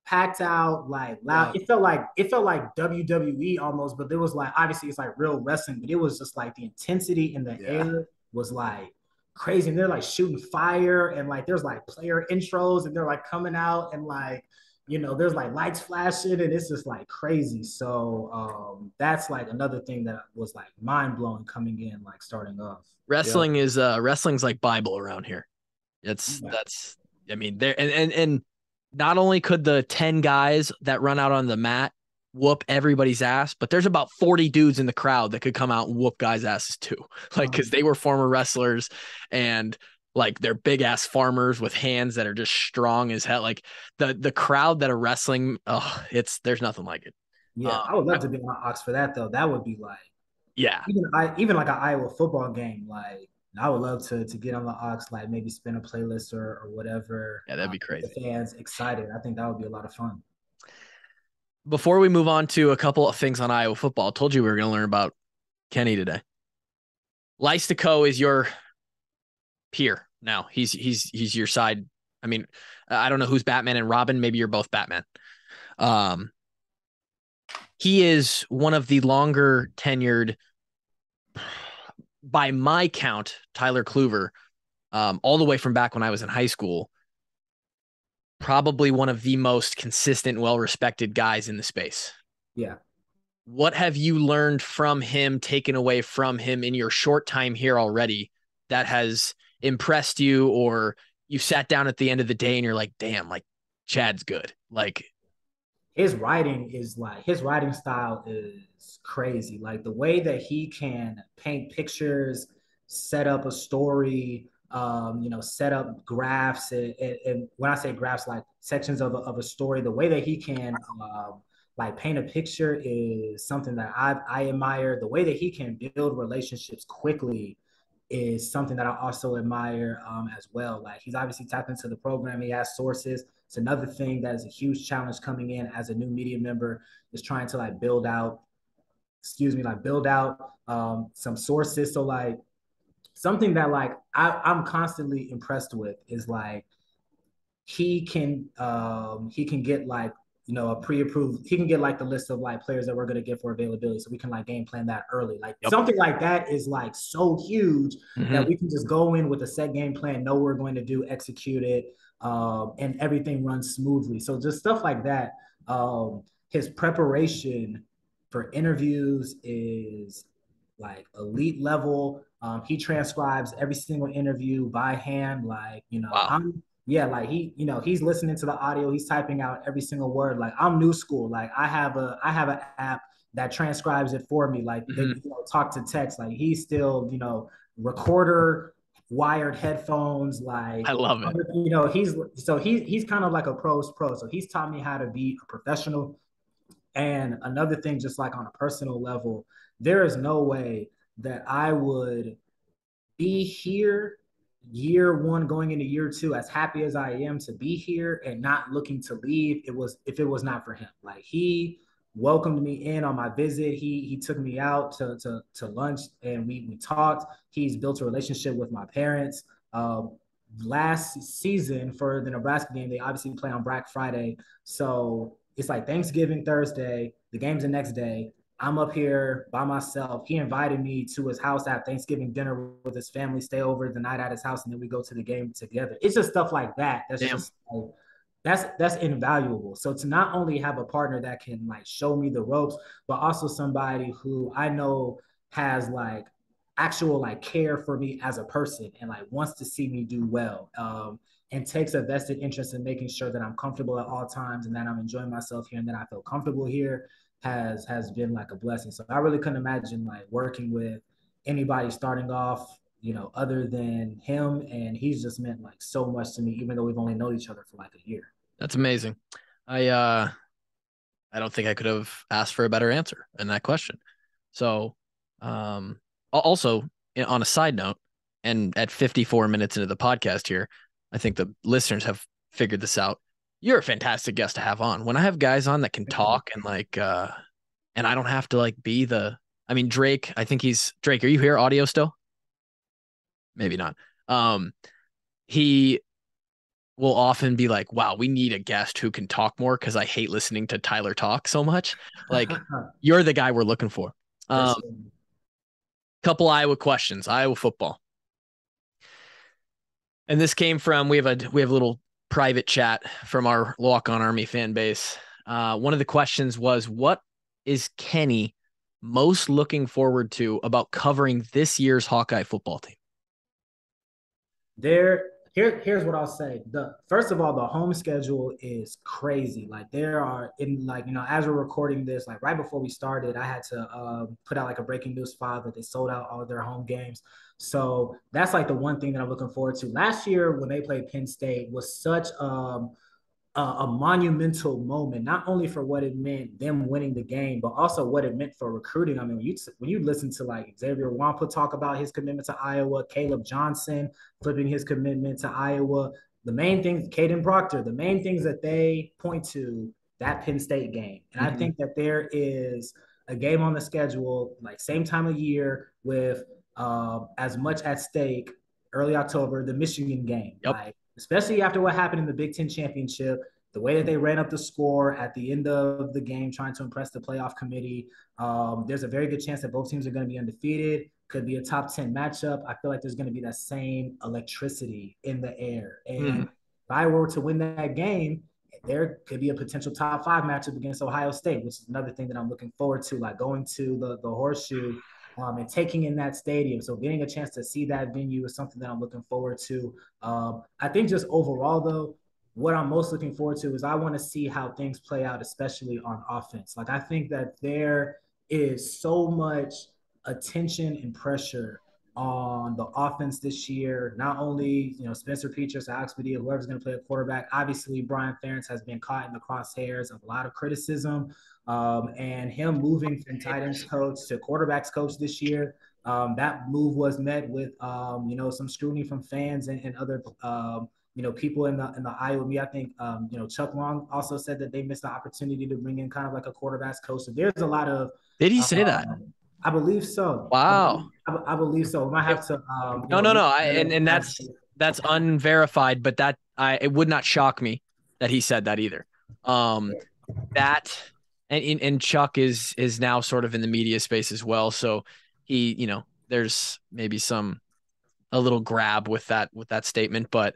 packed out, like loud. Yeah. It felt like WWE almost, but there was like obviously it's like real wrestling, but it was just like the intensity in the air was like crazy. And they're like shooting fire and like there's like player intros and they're like coming out and like there's like lights flashing and it's just like crazy. So that's like another thing that was like mind-blowing coming in, like starting off. Wrestling's like Bible around here. That's I mean there and not only could the 10 guys that run out on the mat whoop everybody's ass, but there's about 40 dudes in the crowd that could come out and whoop guys' asses too. Like, cause they were former wrestlers and like they're big ass farmers with hands that are just strong as hell. Like the crowd that are wrestling, there's nothing like it. Yeah. I would love to be on Ox for that though. That would be like, even like an Iowa football game. Like I would love to get on the Ox, like maybe spin a playlist or whatever. Yeah, that'd be crazy. The fans excited. I think that would be a lot of fun. Before we move on to a couple of things on Iowa football, I told you we were going to learn about Kenny today. Lystico is your peer now. He's your side. I mean, I don't know who's Batman and Robin. Maybe you're both Batman. He is one of the longer tenured, by my count, Tyler Kluver, all the way from back when I was in high school. Probably one of the most consistent, well-respected guys in the space. Yeah. What have you learned from him, taken away from him in your short time here already that has impressed you, or you sat down at the end of the day and you're like, damn, like Chad's good. Like his writing style is crazy. Like the way that he can paint pictures, set up a story, set up graphs, and when I say graphs, like sections of a story, the way that he can like paint a picture is something that I admire. The way that he can build relationships quickly is something that I also admire as well. Like he's obviously tapped into the program. He has sources. It's another thing that is a huge challenge coming in as a new media member, is trying to like build out some sources. So like something that like I'm constantly impressed with is like he can get like a pre-approved, he can get like the list of like players that we're going to get for availability, so we can like game plan that early. Like something like that is like so huge that we can just go in with a set game plan, know what we're going to do, execute it, and everything runs smoothly. So just stuff like that. His preparation for interviews is like elite level. He transcribes every single interview by hand. Like, wow. Like he's listening to the audio, he's typing out every single word. Like I'm new school. Like I have an app that transcribes it for me. Like they talk to text. Like he's still, recorder, wired headphones. Like I love it. He's kind of like a pro's pro. So he's taught me how to be a professional. And another thing, just like on a personal level, there is no way that I would be here year one going into year two, as happy as I am to be here and not looking to leave, if it was not for him. Like he welcomed me in on my visit. He took me out to lunch and we talked. He's built a relationship with my parents. Last season for the Nebraska game, they obviously play on Black Friday. So it's like Thanksgiving Thursday, the game's the next day. I'm up here by myself. He invited me to his house to have Thanksgiving dinner with his family, stay over the night at his house, and then we go to the game together. It's just stuff like that. That's Damn. just like, that's invaluable. So to not only have a partner that can like show me the ropes, but also somebody who I know has like actual like care for me as a person and like wants to see me do well. And takes a vested interest in making sure that I'm comfortable at all times and that I'm enjoying myself here and that I feel comfortable here has been like a blessing. So I really couldn't imagine like working with anybody starting off, you know, other than him. And he's just meant like so much to me, even though we've only known each other for like a year. That's amazing. I don't think I could have asked for a better answer in that question. So, also on a side note, and at 54 minutes into the podcast here, I think the listeners have figured this out. You're a fantastic guest to have on. When I have guys on that can talk and like, and I don't have to like be I mean, Drake, Drake, are you here audio still? Maybe not. He will often be like, wow, we need a guest who can talk more because I hate listening to Tyler talk so much. Like, you're the guy we're looking for. Couple Iowa questions, Iowa football. And this came from, we have a little private chat from our Walk-On Army fan base. One of the questions was, what is Kenny most looking forward to about covering this year's Hawkeye football team? Here's what I'll say. First of all, the home schedule is crazy. Like there are as we're recording this, like right before we started, I had to put out like a breaking news file that they sold out all of their home games. So that's like the one thing that I'm looking forward to. Last year when they played Penn State was such a monumental moment, not only for what it meant them winning the game, but also what it meant for recruiting. I mean, when you listen to like Xavier Wampa talk about his commitment to Iowa, Caleb Johnson flipping his commitment to Iowa, the main things, Caden Proctor, the main things that they point to, that Penn State game. And I think that there is a game on the schedule, like same time of year with as much at stake, early October, the Michigan game. Yep. Like, especially after what happened in the Big Ten championship, the way that they ran up the score at the end of the game, trying to impress the playoff committee. There's a very good chance that both teams are going to be undefeated. Could be a top 10 matchup. I feel like there's going to be that same electricity in the air. And if I were to win that game, there could be a potential top 5 matchup against Ohio State, which is another thing that I'm looking forward to, like going to the Horseshoe and taking in that stadium. So getting a chance to see that venue is something that I'm looking forward to. I think just overall, though, what I'm most looking forward to is I want to see how things play out, especially on offense. Like I think that there is so much attention and pressure on the offense this year. Not only, Spencer Petras, Alex Padilla, whoever's going to play a quarterback. Obviously, Brian Ferentz has been caught in the crosshairs of a lot of criticism. And him moving from tight ends coach to quarterbacks coach this year, that move was met with, some scrutiny from fans and other, people in the Iowa media. I think, Chuck Long also said that they missed the opportunity to bring in kind of like a quarterbacks coach. So there's a lot of. Did he say that? I believe so. Wow. I believe so. We might have to. No. And that's unverified, but it would not shock me that he said that either. That. And Chuck is now sort of in the media space as well. So he, there's maybe a little grab with that statement, but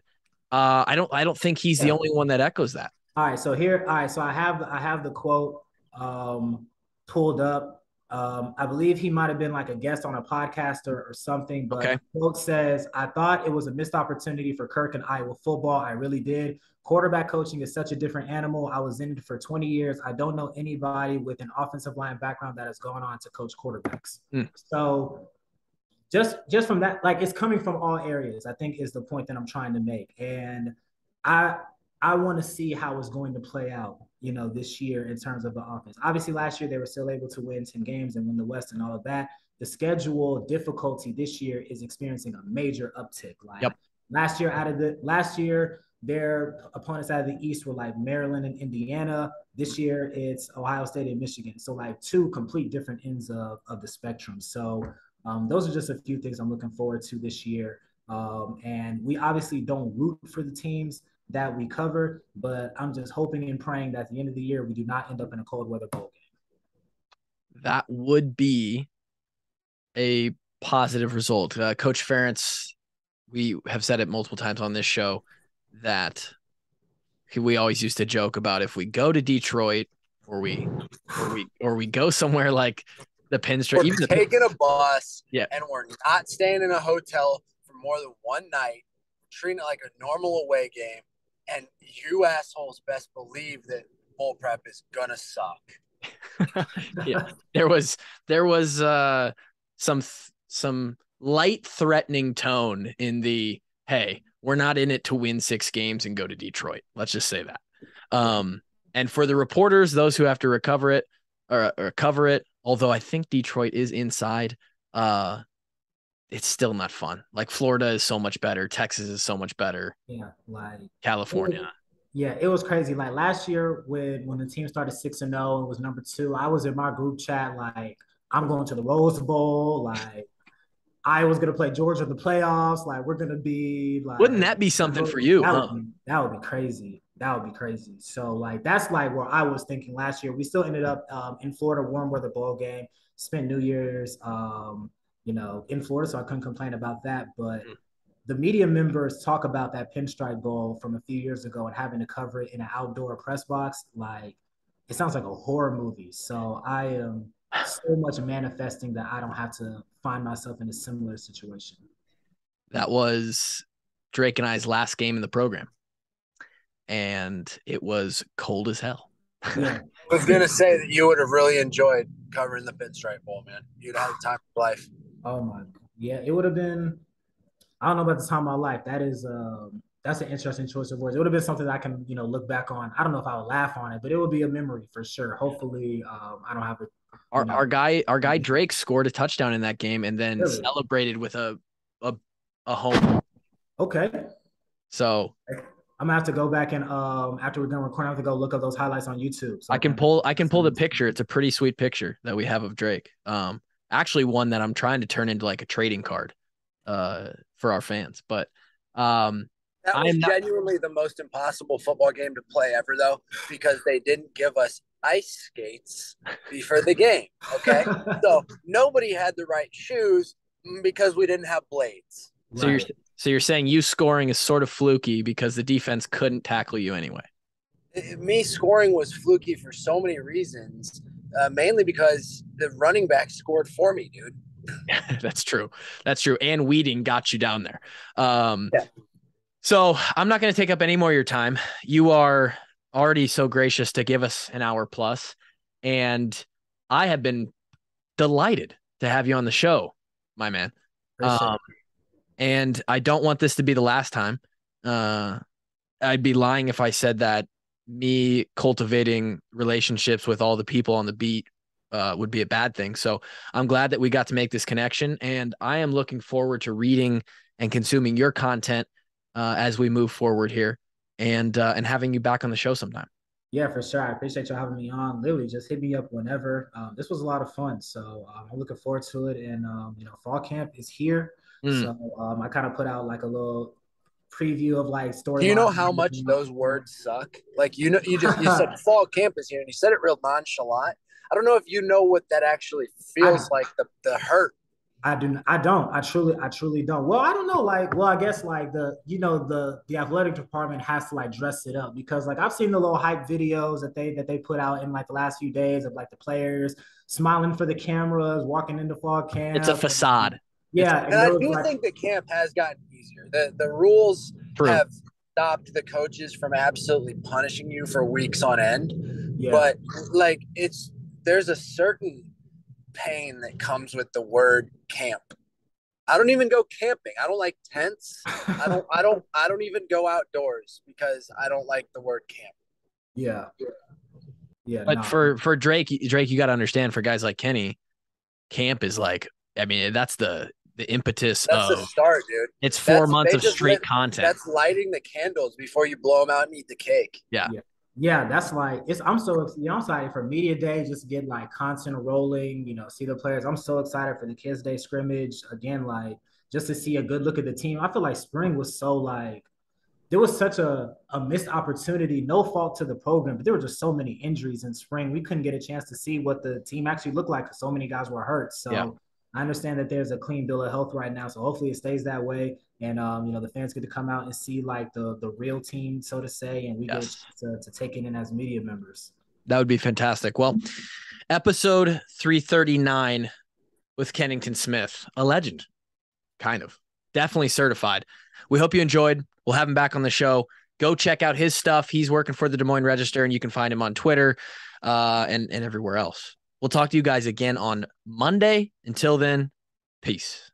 I don't think he's the only one that echoes that. All right. So I have the quote pulled up. I believe he might have been like a guest on a podcast or something, but okay. The quote says, "I thought it was a missed opportunity for Kirk and Iowa football. I really did. Quarterback coaching is such a different animal. I was in it for 20 years. I don't know anybody with an offensive line background that has gone on to coach quarterbacks." So just from that, like it's coming from all areas, I think is the point that I'm trying to make. And I want to see how it's going to play out, this year in terms of the offense. Obviously, last year they were still able to win 10 games and win the West and all of that. The schedule difficulty this year is experiencing a major uptick. Like last year, their opponents out of the East were like Maryland and Indiana. This year, it's Ohio State and Michigan. So like 2 complete different ends of the spectrum. So those are just a few things I'm looking forward to this year. And we obviously don't root for the teams that we cover, but I'm just hoping and praying that at the end of the year, we do not end up in a cold weather bowl game. That would be a positive result. Coach Ferentz, we have said it multiple times on this show that we always used to joke about if we go to Detroit or we go somewhere like the Pinstripe, we're even taking a bus, yeah, and we're not staying in a hotel for more than one night, treating it like a normal away game, and you assholes best believe that bowl prep is gonna suck. Yeah, there was some light threatening tone in the, hey, we're not in it to win 6 games and go to Detroit. Let's just say that. And for the reporters, those who have to recover it or cover it, although I think Detroit is inside, it's still not fun. Like Florida is so much better. Texas is so much better. Yeah, like California. It was crazy. Like last year when the team started 6-0 and was number 2, I was in my group chat like, I'm going to the Rose Bowl. Like I was gonna play Georgia in the playoffs. Like we're gonna be like. Wouldn't that be something for you? That would be crazy. That would be crazy. So like that's like where I was thinking last year. We still ended up in Florida, warm weather bowl game. Spent New Year's, in Florida, so I couldn't complain about that. But the media members talk about that Pinstripe Bowl from a few years ago and having to cover it in an outdoor press box. Like it sounds like a horror movie. So I am so much manifesting that I don't have to find myself in a similar situation. That was Drake and I's last game in the program, and it was cold as hell. Yeah. I was gonna say that you would have really enjoyed covering the Pinstripe Bowl, man. You'd have the time of life. Oh my, yeah, it would have been. I don't know about the time of my life. That is, that's an interesting choice of words. It would have been something that I can, look back on. I don't know if I would laugh on it, but it would be a memory for sure. Hopefully, I don't have a. Our guy Drake scored a touchdown in that game and then celebrated with a home. Okay. So I'm gonna have to go back and after we're done recording, I have to go look up those highlights on YouTube. So I can pull the picture. It's a pretty sweet picture that we have of Drake. Actually one that I'm trying to turn into like a trading card for our fans. But that was genuinely the most impossible football game to play ever, though, because they didn't give us ice skates before the game. Okay, so nobody had the right shoes because we didn't have blades. So you're saying you scoring is sort of fluky because the defense couldn't tackle you anyway. Me scoring was fluky for so many reasons, mainly because the running back scored for me, dude. That's true. And Weeding got you down there. Yeah. So I'm not going to take up any more of your time. You are already so gracious to give us an hour plus, and I have been delighted to have you on the show, my man. And I don't want this to be the last time. I'd be lying if I said that me cultivating relationships with all the people on the beat would be a bad thing. So I'm glad that we got to make this connection, and I am looking forward to reading and consuming your content as we move forward here, and having you back on the show sometime. Yeah, for sure. I appreciate you having me on. Literally, just hit me up whenever. This was a lot of fun, so I'm looking forward to it. And fall camp is here, so I kind of put out like a little preview of like story. Do you know how much those words suck? Like you said fall camp is here, and you said it real nonchalant. I don't know if you know what that actually feels like, the hurt. I don't. I truly don't. Well, I don't know. I guess like the athletic department has to like dress it up, because like I've seen the little hype videos that they put out in like the last few days of like the players smiling for the cameras, walking into fall camp. It's a facade. Yeah. And I do think the camp has gotten easier. The rules have stopped the coaches from absolutely punishing you for weeks on end. Yeah. But like there's a certain pain that comes with the word camp. I don't even go camping. I don't like tents. I don't even go outdoors because I don't like the word camp. Yeah. But for Drake, you got to understand, for guys like Kenny, camp is like, I mean, that's the impetus. That's the start, dude. It's 4 months of straight content. That's lighting the candles before you blow them out and eat the cake. Yeah, that's like I'm so excited for media day, just get like content rolling, see the players. I'm so excited for the Kids Day scrimmage again, like just to see a good look at the team. I feel like spring was so like there was such a missed opportunity, no fault to the program, but there were just so many injuries in spring. We couldn't get a chance to see what the team actually looked like because so many guys were hurt. So I understand that there's a clean bill of health right now. So hopefully it stays that way. And, the fans get to come out and see like the real team, so to say, and we get to take it in as media members. That would be fantastic. Well, episode 339 with Kennington Smith, a legend, kind of, definitely certified. We hope you enjoyed. We'll have him back on the show. Go check out his stuff. He's working for the Des Moines Register, and you can find him on Twitter and everywhere else. We'll talk to you guys again on Monday. Until then, peace.